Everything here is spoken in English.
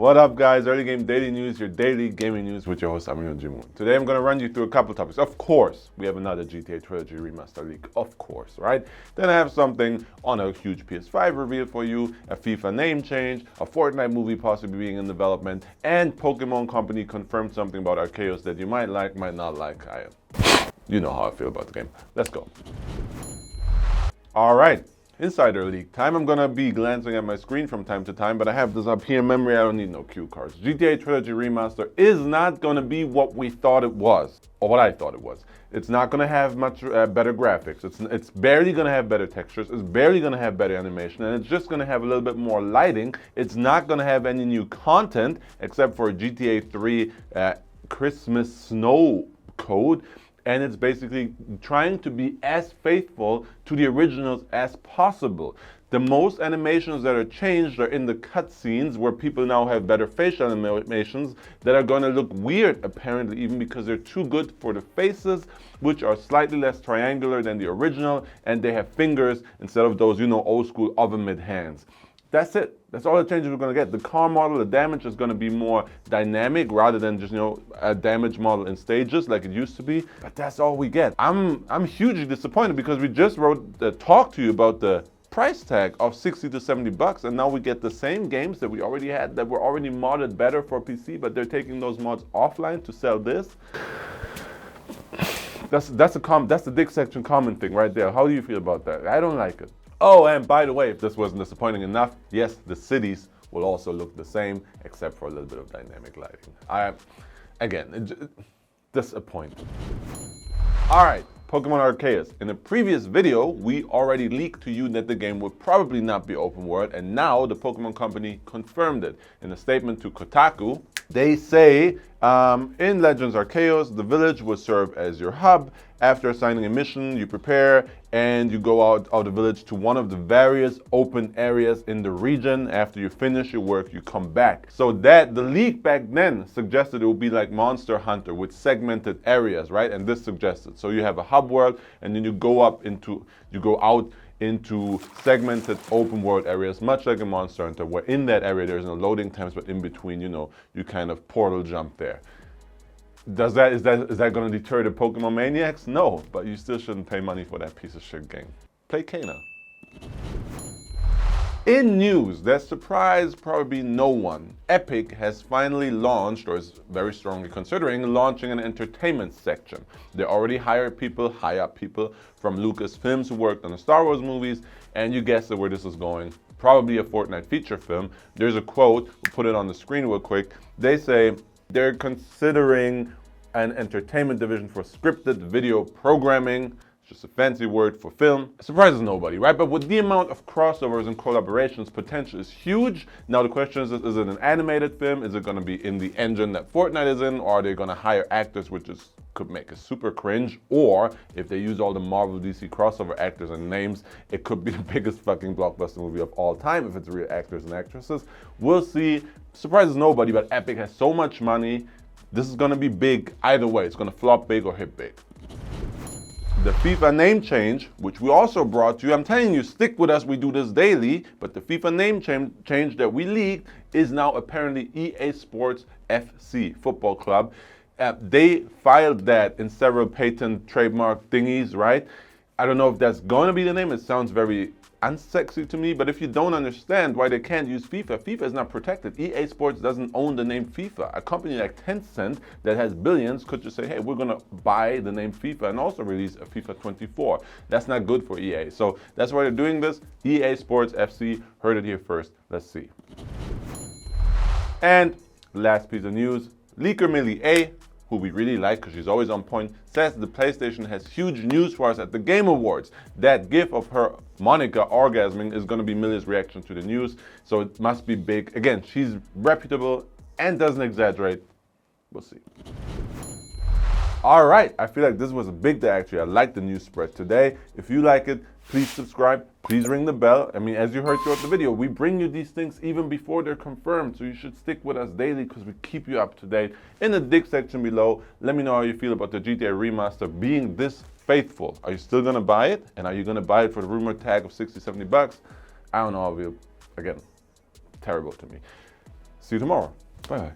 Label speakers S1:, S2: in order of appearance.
S1: What up, guys? Early Game Daily News, your daily gaming news with your host, Amir Jimoon. Today I'm going to run you through a couple topics. Of course, we have another GTA Trilogy Remaster leak, of course, right? Then I have something on a huge PS5 reveal for you, a FIFA name change, a Fortnite movie possibly being in development, and Pokémon Company confirmed something about Arceus that you might like, might not like. You know how I feel about the game. Let's go. All right. Insider leak time. I'm gonna be glancing at my screen from time to time, but I have this up here in memory. I don't need no cue cards. GTA Trilogy Remaster is not gonna be what we thought it was, or what I thought it was. It's not gonna have much better graphics. It's barely gonna have better textures. It's barely gonna have better animation, and it's just gonna have a little bit more lighting. It's not gonna have any new content except for GTA 3 Christmas snow code. And it's basically trying to be as faithful to the originals as possible. The most animations that are changed are in the cutscenes, where people now have better facial animations that are going to look weird, apparently, even because they're too good for the faces, which are slightly less triangular than the original, and they have fingers instead of those, old school oven mitt hands. That's it. That's all the changes we're going to get. The car model, the damage is going to be more dynamic rather than just, a damage model in stages like it used to be. But that's all we get. I'm hugely disappointed because we just talked to you about the price tag of 60 to 70 bucks, and now we get the same games that we already had that were already modded better for PC, but they're taking those mods offline to sell this. That's the Dick Section comment thing right there. How do you feel about that? I don't like it. Oh, and by the way, if this wasn't disappointing enough, yes, the cities will also look the same, except for a little bit of dynamic lighting. Again, disappointing. All right, Pokemon Arceus. In a previous video, we already leaked to you that the game would probably not be open world, and now the Pokemon Company confirmed it. In a statement to Kotaku, they say, in Legends Arceus, the village will serve as your hub. After assigning a mission, you prepare and you go out of the village to one of the various open areas in the region. After you finish your work, you come back. So that the leak back then suggested it would be like Monster Hunter with segmented areas, right? And this suggested. So you have a hub world, and then you go out into segmented open world areas, much like a Monster Hunter, where in that area there's no loading times, but in between, you kind of portal jump there. Is that going to deter the Pokemon maniacs? No, but you still shouldn't pay money for that piece of shit game. Play Kana. In news that surprised probably no one, Epic has finally launched, or is very strongly considering launching, an entertainment section. They already hired people, high-up people from Lucasfilms who worked on the Star Wars movies, and you guessed where this is going. Probably a Fortnite feature film. There's a quote, we'll put it on the screen real quick. They say they're considering an entertainment division for scripted video programming. Just a fancy word for film. It surprises nobody, right? But with the amount of crossovers and collaborations, potential is huge. Now the question is it an animated film? Is it going to be in the engine that Fortnite is in? Or are they going to hire actors, which could make it super cringe? Or if they use all the Marvel DC crossover actors and names, it could be the biggest fucking blockbuster movie of all time if it's real actors and actresses. We'll see. Surprises nobody, but Epic has so much money. This is going to be big either way. It's going to flop big or hit big. The FIFA name change, which we also brought to you, I'm telling you, stick with us, we do this daily, but the FIFA name change that we leaked is now apparently EA Sports FC, Football Club. They filed that in several patent trademark thingies, right? I don't know if that's going to be the name. It sounds very unsexy to me, but if you don't understand why they can't use FIFA, FIFA is not protected. EA Sports doesn't own the name FIFA. A company like Tencent that has billions could just say, hey, we're gonna buy the name FIFA and also release a FIFA 24. That's not good for EA. So that's why they're doing this. EA Sports FC, heard it here first. Let's see. And last piece of news, leaker Millie A, who we really like because she's always on point, says the PlayStation has huge news for us at the Game Awards. That gif of her Monica orgasming is going to be Millie's reaction to the news, so it must be big. Again, she's reputable and doesn't exaggerate. We'll see. All right, I feel like this was a big day actually. I like the news spread today. If you like it, please subscribe, please ring the bell. I mean, as you heard throughout the video, we bring you these things even before they're confirmed, so you should stick with us daily because we keep you up to date. In the dig section below, let me know how you feel about the GTA Remaster being this faithful. Are you still gonna buy it? And are you gonna buy it for the rumor tag of 60, 70 bucks? I don't know, again, terrible to me. See you tomorrow. Bye bye.